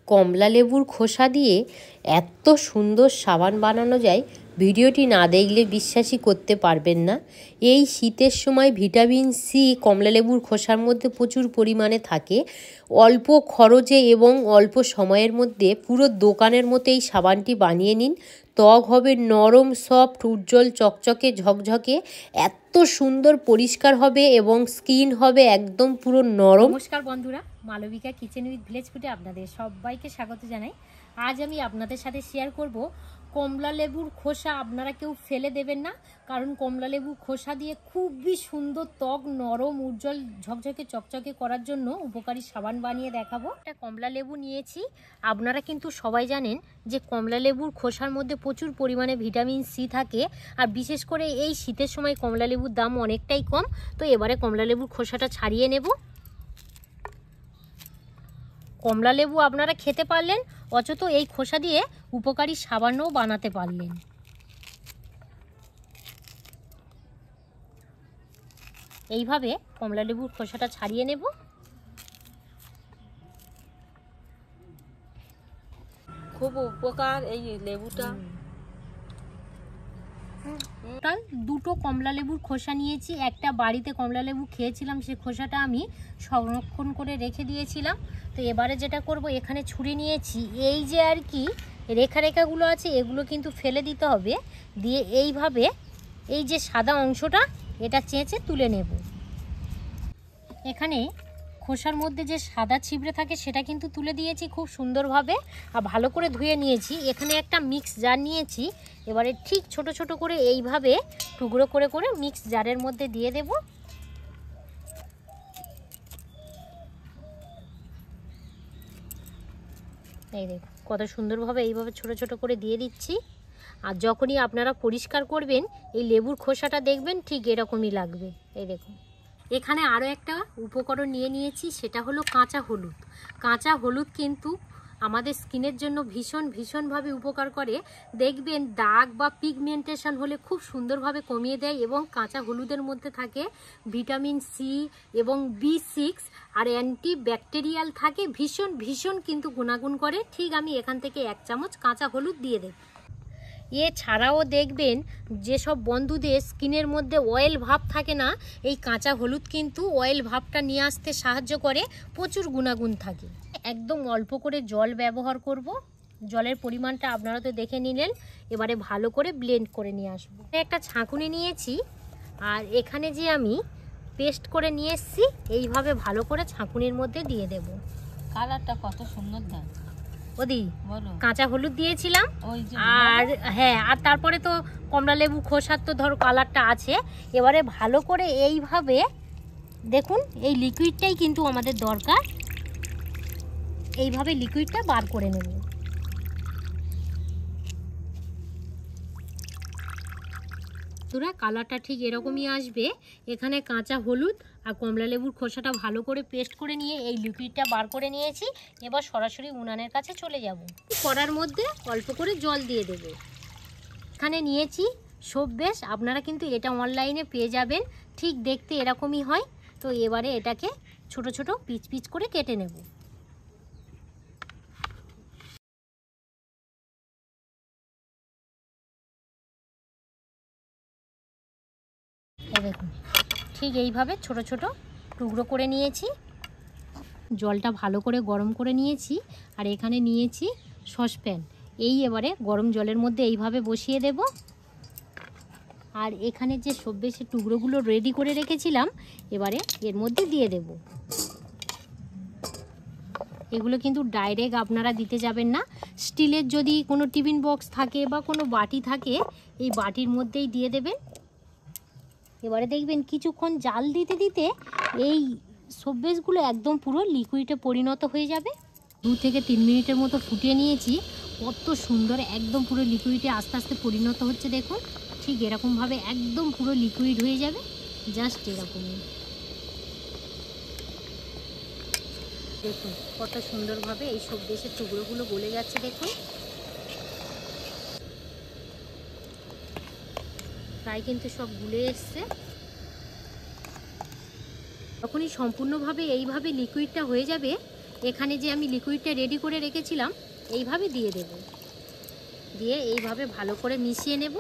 কমলা লেবুর খোসা দিয়ে এত সুন্দর সাবান বানানো যায়, ভিডিওটি না দেখলে বিশ্বাসই করতে পারবেন না। এই শীতের সময় ভিটামিন সি কমলা লেবুর খোসার মধ্যে প্রচুর পরিমাণে থাকে। অল্প খরচে এবং অল্প সময়ের মধ্যে পুরো দোকানের মতো এই সাবানটি বানিয়ে নিন। ত্বক হবে নরম, সফট, উজ্জ্বল, চকচকে, ঝকঝকে, এত সুন্দর পরিষ্কার হবে এবং স্কিন হবে একদম পুরো নরম। নমস্কার বন্ধুরা, মালবিকা কিচেন উইথ ভিলেজ ফুডে আপনাদের সবাইকে স্বাগত জানাই। আজ আমি আপনাদের সাথে শেয়ার করব কমলা লেবুর খোসা আপনারা কেউ ফেলে দেবেন না, কারণ কমলা লেবুর খোসা দিয়ে খুবই সুন্দর ত্বক নরম, উজ্জ্বল, ঝকঝকে, চকচকে করার জন্য উপকারী সাবান বানিয়ে দেখাবো। একটা কমলা লেবু নিয়েছি। আপনারা কিন্তু সবাই জানেন যে কমলা লেবুর খোসার মধ্যে প্রচুর পরিমাণে ভিটামিন সি থাকে, আর বিশেষ করে এই শীতের সময় কমলা লেবুর দাম অনেকটাই কম। তো এবারে কমলা লেবুর খোসাটা ছাড়িয়ে নেব। কমলা লেবু আপনারা খেতে পারলেন, অথচ এই খোসা দিয়ে উপকারী সাবানও বানাতে পারলেন। এইভাবে কমলা লেবুর খোসাটা ছাড়িয়ে নেব। খুব উপকার এই লেবুটা। দুটো কমলা লেবুর খোসা নিয়েছি। একটা বাড়িতে কমলা লেবু খেয়েছিলাম, সে খোসাটা আমি সংরক্ষণ করে রেখে দিয়েছিলাম। তো এবারে যেটা করব, এখানে ছুরি নিয়েছি। এই যে আর কি রেখাগুলো আছে, এগুলো কিন্তু ফেলে দিতে হবে। দিয়ে এইভাবে এই যে সাদা অংশটা, এটা চেঁচে তুলে নেব। এখানে খোসার মধ্যে যে সাদা ছিবড়ে থাকে সেটা কিন্তু তুলে দিয়েছি খুব সুন্দরভাবে, আর ভালো করে ধুয়ে নিয়েছি। এখানে একটা মিক্স জার নিয়েছি। এবারে ঠিক ছোট ছোট করে এইভাবে টুকরো করে করে মিক্স জারের মধ্যে দিয়ে দেব। এই দেখুন কত সুন্দরভাবে এইভাবে ছোট ছোট করে দিয়ে দিচ্ছি। আর যখনই আপনারা পরিষ্কার করবেন, এই লেবুর খোসাটা দেখবেন ঠিক এরকমই লাগবে। এই দেখুন, এখানে আরও একটা উপকরণ নিয়ে নিয়েছি, সেটা হলো কাঁচা হলুদ। কাঁচা হলুদ কিন্তু আমাদের স্কিনের জন্য ভীষণভাবে উপকার করে। দেখবেন দাগ বা পিগমেন্টেশন হলে খুব সুন্দরভাবে কমিয়ে দেয়, এবং কাঁচা হলুদের মধ্যে থাকে ভিটামিন সি এবং B6, আর অ্যান্টি ব্যাকটেরিয়াল থাকে। ভীষণ কিন্তু গুণাগুণ করে। ঠিক আমি এখান থেকে 1 চামচ কাঁচা হলুদ দিয়ে দেব। এছাড়াও দেখবেন যেসব বন্ধুদের স্কিনের মধ্যে অয়েল ভাব থাকে না, এই কাঁচা হলুদ কিন্তু অয়েল ভাবটা নিয়ে আসতে সাহায্য করে। প্রচুর গুণাগুণ থাকে। একদম অল্প করে জল ব্যবহার করব। জলের পরিমাণটা আপনারা তো দেখে নিলেন। এবারে ভালো করে ব্লেন্ড করে নিয়ে আসবো। একটা ছাঁকুনি নিয়েছি, আর এখানে যে আমি পেস্ট করে নিয়ে এসেছি, এইভাবে ভালো করে ছাঁকুনির মধ্যে দিয়ে দেব। কালারটা কত সুন্দর দেয়। ওদি কাঁচা হলুদ দিয়েছিলাম, আর আর তারপরে তো কমলা লেবু খোসার তো ধরো কালারটা আছে। এবারে ভালো করে এইভাবে দেখুন, এই লিকুইডটাই কিন্তু আমাদের দরকার। এইভাবে লিকুইডটা বার করে নেব। কালারটা ঠিক এরকমই আসবে। এখানে কাঁচা হলুদ আর কমলা লেবুর খোসাটা ভালো করে পেস্ট করে নিয়ে এই লিকুইডটা বার করে নিয়েছি। এবার সরাসরি উনানের কাছে চলে যাব। কড়ার মধ্যে অল্প করে জল দিয়ে দেব। এখানে নিয়েছি সববেশ। আপনারা কিন্তু এটা অনলাইনে পেয়ে যাবেন, ঠিক দেখতে এরকমই হয়। তো এবারে এটাকে ছোট ছোট পিচ করে কেটে নেব। দেখুন ঠিক এইভাবে ছোট ছোট টুকরো করে নিয়েছি। জলটা ভালো করে গরম করে নিয়েছি, আর এখানে নিয়েছি সসপ্যান। এবারে গরম জলের মধ্যে এইভাবে বসিয়ে দেব। আর এখানে যে সবশেষে টুকরোগুলো রেডি করে রেখেছিলাম, এবারে এর মধ্যে দিয়ে দেব। এগুলো কিন্তু ডাইরেক্ট আপনারা দিতে যাবেন না। স্টিলের যদি কোনো টিফিন বক্স থাকে বা কোনো বাটি থাকে, এই বাটির মধ্যেই দিয়ে দেবেন। এবারে দেখবেন কিছুক্ষণ জাল দিতে দিতে এই সবশেষগুলো একদম পুরো লিকুইডে পরিণত হয়ে যাবে। 2 থেকে 3 মিনিটের মতো ফুটিয়ে নিয়েছি। কত সুন্দর একদম পুরো লিকুইডে আস্তে আস্তে পরিণত হচ্ছে। দেখুন ঠিক এরকমভাবে একদম পুরো লিকুইড হয়ে যাবে, জাস্ট এরকমই। দেখুন কত সুন্দরভাবে এই সবশেষের টুকরোগুলো গলে যাচ্ছে। দেখুন প্রায় কিন্তু সব গুলে এসছে। যখনই সম্পূর্ণভাবে এইভাবে লিকুইডটা হয়ে যাবে, এখানে যে আমি লিকুইডটা রেডি করে রেখেছিলাম এইভাবে দিয়ে দেব, দিয়ে এইভাবে ভালো করে মিশিয়ে নেব।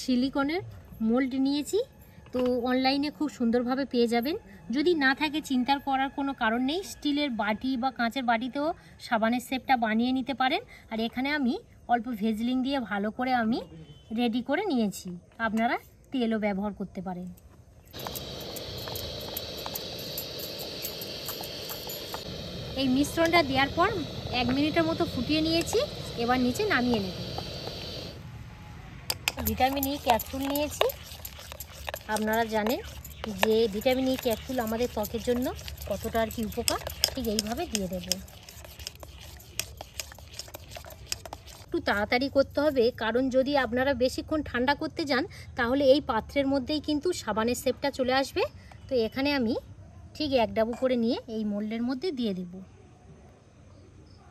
সিলিকনের মোল্ড নিয়েছি, তো অনলাইনে খুব সুন্দরভাবে পেয়ে যাবেন। যদি না থাকে চিন্তা করার কোনো কারণ নেই, স্টিলের বাটি বা কাঁচের বাটিতেও সাবানের শেপটা বানিয়ে নিতে পারেন। আর এখানে আমি অল্প ভেজলিং দিয়ে ভালো করে আমি রেডি করে নিয়েছি, আপনারা তেলও ব্যবহার করতে পারেন। এই মিশ্রণটা দেওয়ার পর 1 মিনিটের মতো ফুটিয়ে নিয়েছি, এবার নিচে নামিয়ে নেব। ভিটামিন ই ক্যাপসুল নিয়েছি, আপনারা জানেন যে ভিটামিন ই ক্যাপসুল আমাদের ত্বকের জন্য কতটা আর কি উপকার, ঠিক এইভাবে দিয়ে দেব। একটু তাড়াতাড়ি করতে হবে, কারণ যদি আপনারা বেশিক্ষণ ঠান্ডা করতে যান তাহলে এই পাত্রের মধ্যেই কিন্তু সাবানের শেপটা চলে আসবে। তো এখানে আমি ঠিক 1 ডাবু করে নিয়ে এই মোল্ডের মধ্যে দিয়ে দেব।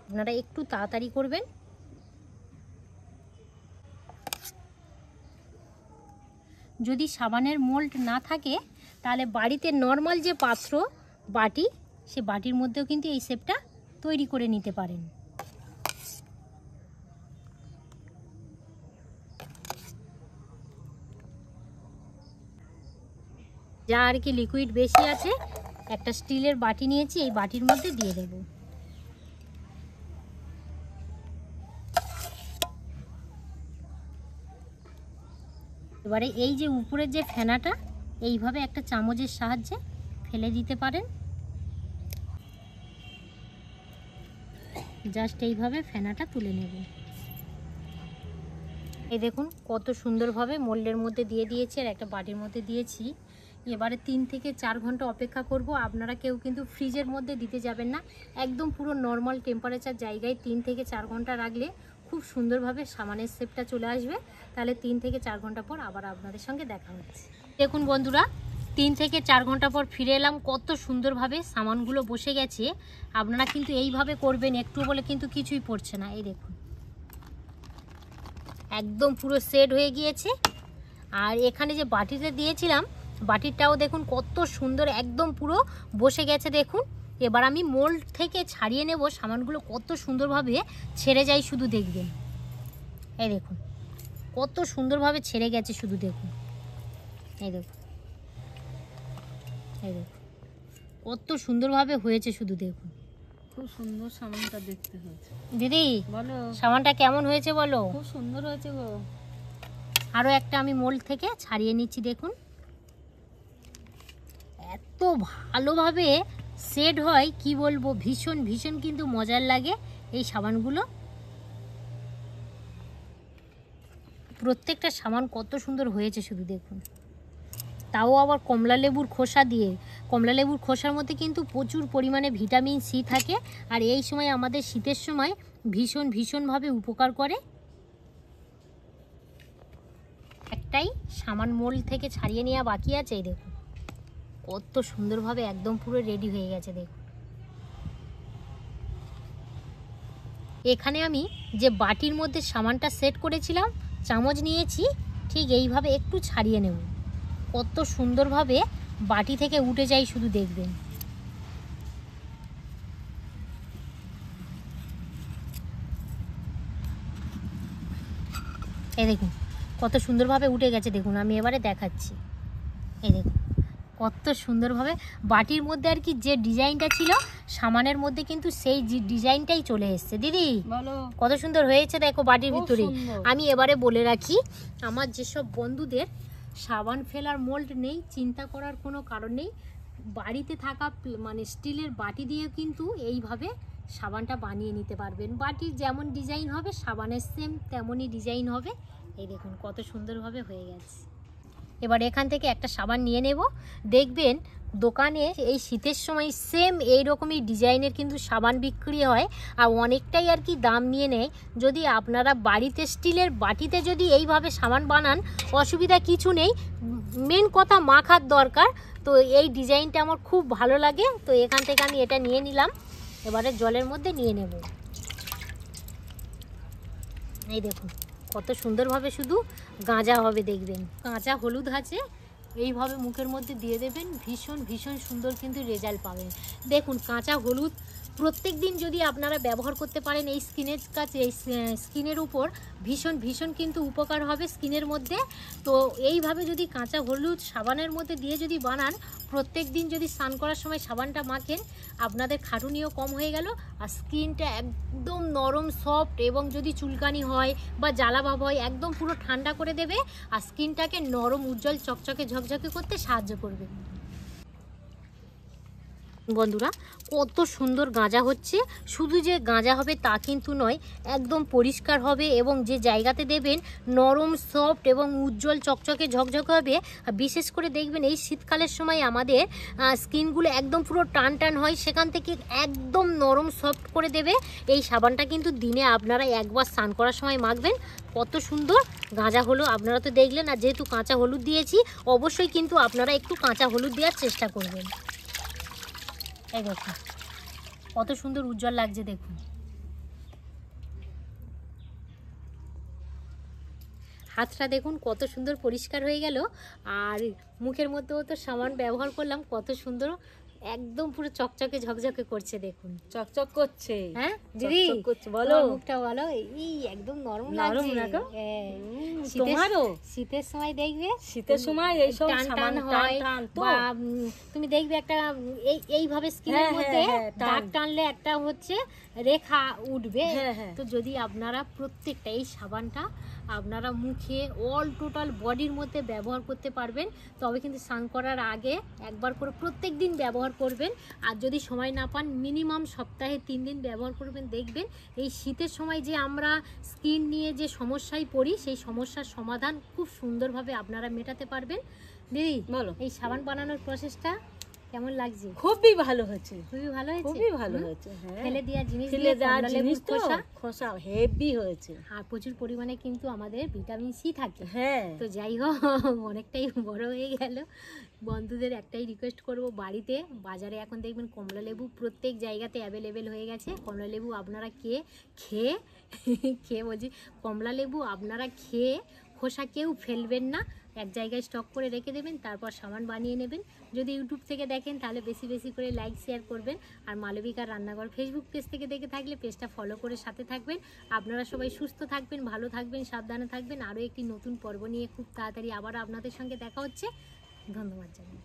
আপনারা একটু তাড়াতাড়ি করবেন। যদি সাবানের মোল্ড না থাকে তাহলে বাড়িতে নর্মাল যে পাত্র বাটি, সে বাটির মধ্যেও কিন্তু এই শেপটা তৈরি করে নিতে পারেন। যা আর কি লিকুইড বেশি আছে, একটা স্টিলের বাটি নিয়েছি, এই বাটির মধ্যে দিয়ে দেব। এবারে এই যে উপরের যে ফেনাটা, এইভাবে একটা চামচের সাহায্যে ফেলে দিতে পারেন। জাস্ট এইভাবে ফেনাটা তুলে নেব। এই দেখুন কত সুন্দরভাবে মোল্ডের মধ্যে দিয়ে দিয়েছি আর একটা বাটির মধ্যে দিয়েছি। এবারে 3 থেকে 4 ঘন্টা অপেক্ষা করব। আপনারা কেউ কিন্তু ফ্রিজের মধ্যে দিতে যাবেন না, একদম পুরো নর্মাল টেম্পারেচার জায়গায় 3 থেকে 4 ঘন্টা রাখলে খুব সুন্দরভাবে সাবানের শেপটা চলে আসবে। তাহলে 3 থেকে 4 ঘন্টা পর আবার আপনাদের সঙ্গে দেখা হচ্ছে। দেখুন বন্ধুরা, 3 থেকে 4 ঘন্টা পর ফিরে এলাম, কত সুন্দরভাবে সামানগুলো বসে গেছে। আপনারা কিন্তু এইভাবে করবেন, একটু বলে কিন্তু কিছুই পড়ছে না। এই দেখুন একদম পুরো সেট হয়ে গিয়েছে। আর এখানে যে বাটিতে দিয়েছিলাম, বাটিটাও দেখুন কত সুন্দর একদম পুরো বসে গেছে। দেখুন এবার আমি মোল্ড থেকে ছাড়িয়ে নেব, সামানগুলো কত সুন্দরভাবে ছেড়ে যায় শুধু দেখবেন। এই দেখুন কত সুন্দরভাবে ছেড়ে গেছে শুধু দেখুন। এই দেখুন, এই দেখুন কত সুন্দরভাবে হয়েছে শুধু দেখুন। খুব সুন্দর সামানটা দেখতে হয়েছে। দিদি বলো, সামানটা কেমন হয়েছে বলো? খুব সুন্দর হয়েছে গো। আরও একটা আমি মোল্ড থেকে ছাড়িয়ে নিচ্ছি। দেখুন এত ভালোভাবে সেট হয় কি বলবো, ভীষণ ভীষণ কিন্তু মজার লাগে এই সাবানগুলো। প্রত্যেকটা সাবান কত সুন্দর হয়েছে শুধু দেখুন, তাও আবার কমলা লেবুর খোসা দিয়ে। কমলা লেবুর খোসার মধ্যে কিন্তু প্রচুর পরিমাণে ভিটামিন সি থাকে, আর এই সময় আমাদের শীতের সময় ভীষণ ভীষণভাবে উপকার করে। একটাই সামান মোল্ড থেকে ছাড়িয়ে নেওয়া বাকি আছে। এই দেখুন কত সুন্দরভাবে একদম পুরো রেডি হয়ে গেছে। দেখুন এখানে আমি যে বাটির মধ্যে সামানটা সেট করেছিলাম, চামচ নিয়েছি, ঠিক এইভাবে একটু ছাড়িয়ে নেব, কত সুন্দরভাবে বাটি থেকে উঠে যায় শুধু দেখবেন। এই দেখুন কত সুন্দরভাবে উঠে গেছে। দেখুন আমি এবারে দেখাচ্ছি। এই দেখুন কত সুন্দরভাবে বাটির মধ্যে আর কি যে ডিজাইনটা ছিল, সামানের মধ্যে কিন্তু সেই ডিজাইনটাই চলে এসছে। দিদি বলো, কত সুন্দর হয়েছে দেখো বাটির ভিতরে। সুন্দর। আমি এবারে বলে রাখি, আমার যেসব বন্ধুদের সাবান ফেলার মোল্ড নেই, চিন্তা করার কোনো কারণ নেই। বাড়িতে থাকা মানে স্টিলের বাটি দিয়ে কিন্তু এইভাবে সাবানটা বানিয়ে নিতে পারবেন। বাটির যেমন ডিজাইন হবে সাবানের সেম তেমনই ডিজাইন হবে। এই দেখুন কত সুন্দরভাবে হয়ে গেছে। এবার এখান থেকে একটা সাবান নিয়ে নেব। দেখবেন দোকানে এই শীতের সময় সেম এই রকমই ডিজাইনের কিন্তু সাবান বিক্রি হয়, আর অনেকটাই আর কি দাম নিয়ে নেয়। যদি আপনারা বাড়িতে স্টিলের বাটিতে যদি এইভাবে সাবান বানান, অসুবিধা কিছু নেই, মেন কথা মাখার দরকার। তো এই ডিজাইনটা আমার খুব ভালো লাগে, তো এখান থেকে আমি এটা নিয়ে নিলাম। এবারে জলের মধ্যে নিয়ে নেব। এই দেখুন কত সুন্দরভাবে শুধু গাঁজা হবে দেখবেন। কাঁচা হলুদ আছে, এইভাবে মুখের মধ্যে দিয়ে দেবেন, ভীষণ ভীষণ সুন্দর কিন্তু রেজাল্ট পাবেন। দেখুন কাঁচা হলুদ প্রত্যেক দিন যদি আপনারা ব্যবহার করতে পারেন এই স্কিনের কাছে, এই স্কিনের উপর ভীষণ ভীষণ কিন্তু উপকার হবে স্কিনের মধ্যে। তো এইভাবে যদি কাঁচা হলুদ সাবানের মধ্যে দিয়ে যদি বানান, প্রত্যেক দিন যদি স্নান করার সময় সাবানটা মাখেন, আপনাদের খাটুনিও কম হয়ে গেল, আর স্কিনটা একদম নরম সফট, এবং যদি চুলকানি হয় বা জ্বালাভাব হয় একদম পুরো ঠান্ডা করে দেবে, আর স্কিনটাকে নরম উজ্জ্বল চকচকে ঝকঝকে করতে সাহায্য করবে। বন্ধুরা কত সুন্দর গাঁজা হচ্ছে, শুধু যে গাঁজা হবে তা কিন্তু নয়, একদম পরিষ্কার হবে, এবং যে জায়গাতে দেবেন নরম সফট এবং উজ্জ্বল চকচকে ঝকঝকে হবে। বিশেষ করে দেখবেন এই শীতকালের সময় আমাদের স্কিনগুলো একদম পুরো টান টান হয়, সেখান থেকে একদম নরম সফট করে দেবে। এই সাবানটা কিন্তু দিনে আপনারা একবার স্নান করার সময় মাখবেন, কত সুন্দর গাঁজা হলো। আপনারা তো দেখলেন, আর যেহেতু কাঁচা হলুদ দিয়েছি অবশ্যই কিন্তু আপনারা একটু কাঁচা হলুদ দেওয়ার চেষ্টা করবেন। এই দেখুন কত সুন্দর উজ্জ্বল লাগছে, দেখুন হাতটা দেখুন কত সুন্দর পরিষ্কার হয়ে গেল, আর মুখের মধ্যেও তো সাবান ব্যবহার করলাম, কত সুন্দর একদম পুরো চকচকে ঝকঝকে করছে, দেখুন চকচক করছে। হ্যাঁ দিদি বলো, মুখটা বলো, এই একদম নরম নরম লাগছে। না গো? হ্যাঁ, তোমারও শীতের সময় দেখবে, শীতের সময় এইসব টান সাবান টান হয়, টান তো। বা তুমি দেখবে একটা এইভাবে স্কিনের হ্যাঁ, মধ্যে হ্যাঁ, দাগ টানলে একটা হচ্ছে রেখা উঠবে। হ্যাঁ, হ্যাঁ। তো যদি আপনারা প্রত্যেকটা এই সাবানটা আপনারা মুখে অল টোটাল বডির মধ্যে ব্যবহার করতে পারবেন, তবে কিন্তু স্নান করার আগে একবার করে প্রত্যেক দিন ব্যবহার করবেন। আর যদি সময় না পান মিনিমাম সপ্তাহে 3 দিন ব্যবহার করবেন, দেখবেন এই শীতের সময় যে আমরা স্কিন নিয়ে যে সমস্যায় পড়ি, সেই সমস্যার সমাধান খুব সুন্দরভাবে আপনারা মেটাতে পারবেন। দিদি বলো, এই সাবান বানানোর প্রসেসটা কেমন লাগছে? খুবই ভালো হয়েছে, খুবই ভালো হয়েছে, খুবই ভালো হয়েছে। হ্যাঁ, ফেলে দেওয়া জিনিস ফেলে দিয়ে দেওয়ার কমলা জিনিস লেবুর তো খোসা, খোসা হেভি হয়েছে। আর প্রচুর পরিমাণে কিন্তু আমাদের ভিটামিন সি থাকে। হ্যাঁ, তো যাই হোক অনেকটাই বড় হয়ে গেল, বন্ধুদের একটাই রিকোয়েস্ট করব, বাড়িতে বাজারে এখন দেখবেন কমলা লেবু প্রত্যেক জায়গাতে অ্যাভেলেবেল হয়ে গেছে। কমলা লেবু আপনারা খেয়ে বলছি, কমলা লেবু আপনারা খেয়ে খোসা কেউ ফেলবেন না, এক জায়গায় স্টক করে রেখে দেবেন, তারপর সাবান বানিয়ে নেবেন। যদি ইউটিউব থেকে দেখেন তাহলে বেশি বেশি করে লাইক শেয়ার করবেন, আর মালবিকার রান্নাঘর ফেসবুক পেজ থেকে দেখে থাকলে পেজটা ফলো করে সাথে থাকবেন। আপনারা সবাই সুস্থ থাকবেন, ভালো থাকবেন, সাবধানে থাকবেন। আরও একটি নতুন পর্ব নিয়ে খুব তাড়াতাড়ি আবার আপনাদের সঙ্গে দেখা হচ্ছে। ধন্যবাদ জানাই।